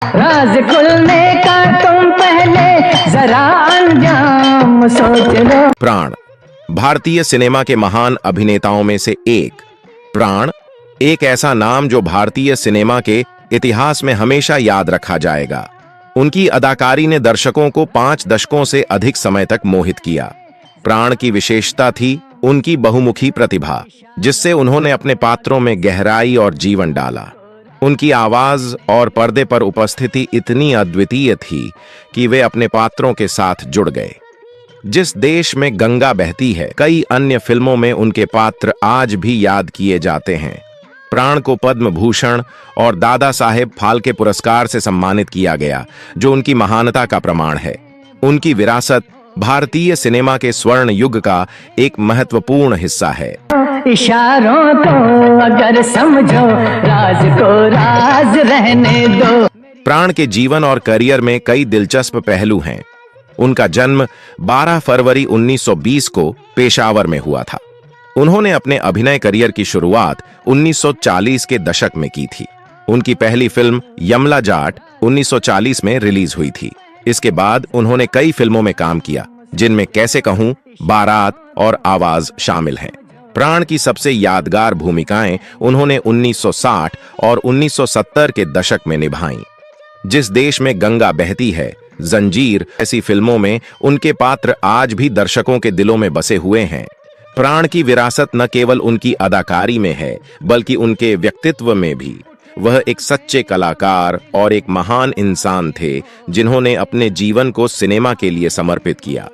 राज खुलने का तुम पहले जरा अंजाम सोच लो। प्राण भारतीय सिनेमा के महान अभिनेताओं में से एक। प्राण एक ऐसा नाम जो भारतीय सिनेमा के इतिहास में हमेशा याद रखा जाएगा। उनकी अदाकारी ने दर्शकों को 5 दशकों से अधिक समय तक मोहित किया। प्राण की विशेषता थी उनकी बहुमुखी प्रतिभा, जिससे उन्होंने अपने पात्रों में गहराई और जीवन डाला। उनकी आवाज और पर्दे पर उपस्थिति इतनी अद्वितीय थी कि वे अपने पात्रों के साथ जुड़ गए। जिस देश में गंगा बहती है, कई अन्य फिल्मों में उनके पात्र आज भी याद किए जाते हैं। प्राण को पद्म भूषण और दादा साहेब फाल्के पुरस्कार से सम्मानित किया गया, जो उनकी महानता का प्रमाण है। उनकी विरासत भारतीय सिनेमा के स्वर्ण युग का एक महत्वपूर्ण हिस्सा है। इशारों को अगर समझो, राज को राज रहने दो। प्राण के जीवन और करियर में कई दिलचस्प पहलू हैं। उनका जन्म 12 फरवरी 1920 को पेशावर में हुआ था। उन्होंने अपने अभिनय करियर की शुरुआत 1940 के दशक में की थी। उनकी पहली फिल्म यमला जाट 1940 में रिलीज हुई थी। इसके बाद उन्होंने कई फिल्मों में काम किया, जिनमें कैसे कहूं, बारात और आवाज शामिल हैं। प्राण की सबसे यादगार भूमिकाएं उन्होंने 1960 और 1970 के दशक में निभाईं। जिस देश में गंगा बहती है, जंजीर ऐसी फिल्मों में उनके पात्र आज भी दर्शकों के दिलों में बसे हुए हैं। प्राण की विरासत न केवल उनकी अदाकारी में है, बल्कि उनके व्यक्तित्व में भी। वह एक सच्चे कलाकार और एक महान इंसान थे, जिन्होंने अपने जीवन को सिनेमा के लिए समर्पित किया।